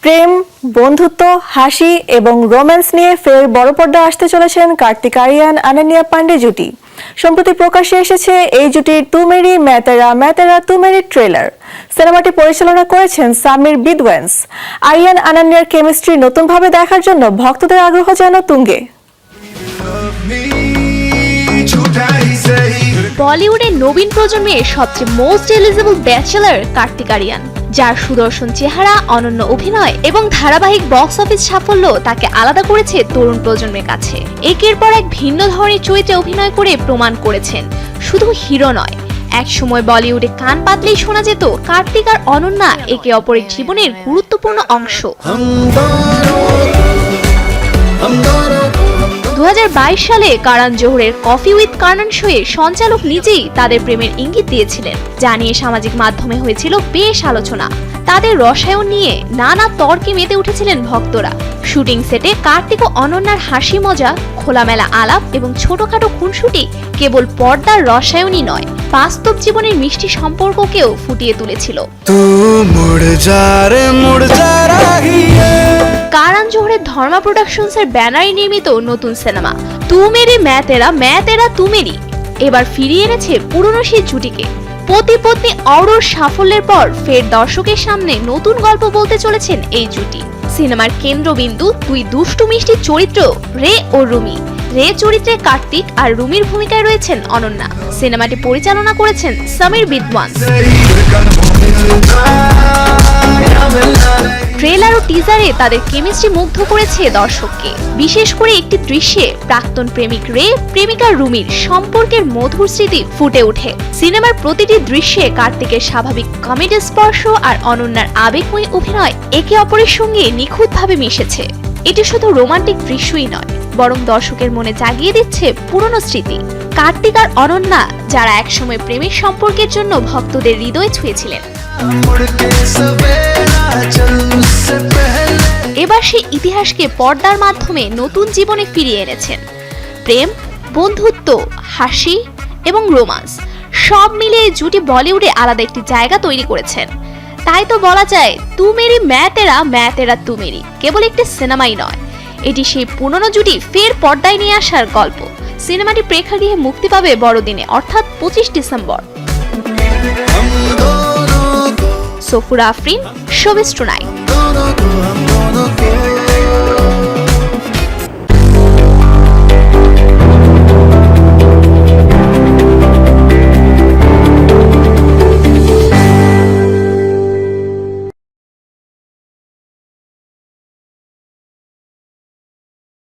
প্রেম, বন্ধুত্ব, হাসি এবং রোম্যান্স নিয়ে ফের বড় পর্দায় আসতে চলেছেন কার্তিক আরিয়ান আনান্যা পান্ডে জুটি। সম্প্রতি প্রকাশ্যে এসেছে এই জুটির তু মেরি मैं तेरा तू मेरी ট্রেলার। সিনেমাটি পরিচালনা করেছেন সামির বিদওয়েন্স। আরিয়ান আনান্যার কেমিস্ট্রি নতুনভাবে দেখার জন্য ভক্তদের আগ্রহ যেন তুঙ্গে। বলিউডের নবীন প্রজন্মের সবচেয়ে most eligible bachelor Kartik Aaryan, যার সুদর্শন চেহারা, অনন্য অভিনয় এবং ধারাবাহিক বক্স অফিস সাফল্য তাকে আলাদা করেছে তরুণ প্রজন্মের কাছে। একের পর এক ভিন্ন ধরনের চরিত্রে অভিনয় করে প্রমাণ করেছেন শুধু হিরো নয়, একসময় বলিউডে কান পাতলেই শোনা যেত কার্তিক আর অনন্যা একে অপরের জীবনের গুরুত্বপূর্ণ অংশ। 2022 সালে কারণ জোহরের কফি উইথ কারণ শোয়ে সঞ্চালক নিজেই তাদের প্রেমের ইঙ্গিত দিয়েছিলেন, যা নিয়ে সামাজিক মাধ্যমে হয়েছিল বেশ আলোচনা। তাদের রসায়ন নিয়ে নানা তর্কে মেতে উঠেছিলেন ভক্তরা। শুটিং সেটে কার্তিক ও অনন্যার হাসি মজা, খোলামেলা আলাপ এবং ছোটখাটো খুনসুটি কেবল পর্দার রসায়নই নয়, বাস্তব জীবনের মিষ্টি সম্পর্ককেও ফুটিয়ে তুলেছিল। কারণ জোহরের ধর্মা প্রোডাকশনসের ব্যানারে নির্মিত নতুন সিনেমা তু মেরি मैं तेरा तू मेरी এবার ফিরিয়ে এনেছে পুরনো সেই জুটিকে। পতি পত্নী অরোর সাফল্যের পর ফের দর্শকের সামনে নতুন গল্প বলতে চলেছেন এই জুটি। সিনেমার কেন্দ্রবিন্দু দুই দুষ্টু মিষ্টি চরিত্র রে ও রুমি। রে চরিত্রে কার্তিক আর রুমির ভূমিকায় রয়েছেন অনন্যা। সিনেমাটি পরিচালনা করেছেন সামির বিদওয়ান্স। ট্রেলার ও টিজারে তাদের কেমিস্ট্রি মুগ্ধ করেছে দর্শককে। বিশেষ করে একটি দৃশ্যে প্রাক্তন প্রেমিক রে প্রেমিকা রুমির সম্পর্কের মধুর স্মৃতি ফুটে ওঠে। সিনেমার প্রতিটি দৃশ্যে কার্তিকের স্বাভাবিক কমেডি স্পর্শ আর অনন্যার আবেগময়ী অভিনয় একে অপরের সঙ্গে নিখুঁতভাবে মিশেছে। এটি শুধু রোমান্টিক দৃশ্যই নয়, বরং দর্শকের মনে জাগিয়ে দিচ্ছে পুরনো স্মৃতি। কার্তিক আর অনন্যা, যারা একসময় প্রেমের সম্পর্কের জন্য ভক্তদের হৃদয় ছুঁয়েছিলেন, এবার সেই ইতিহাসকে পর্দার মাধ্যমে নতুন জীবনে ফিরিয়ে এনেছেন। প্রেম, বন্ধুত্ব, হাসি এবং রোমান্স সব মিলিয়ে জুটি বলিউডে আলাদা একটি জায়গা তৈরি করেছেন। তাই তো বলা যায় তু মেরি मैं तेरा तू मेरी কেবল একটি সিনেমাই নয়, এটি সেই পুরনো জুটি ফের পর্দায় নিয়ে আসার গল্প। সিনেমাটি প্রেক্ষাগৃহে মুক্তি পাবে বড়দিনে, অর্থাৎ 25 December. Safura Afrin, showbiz tonight.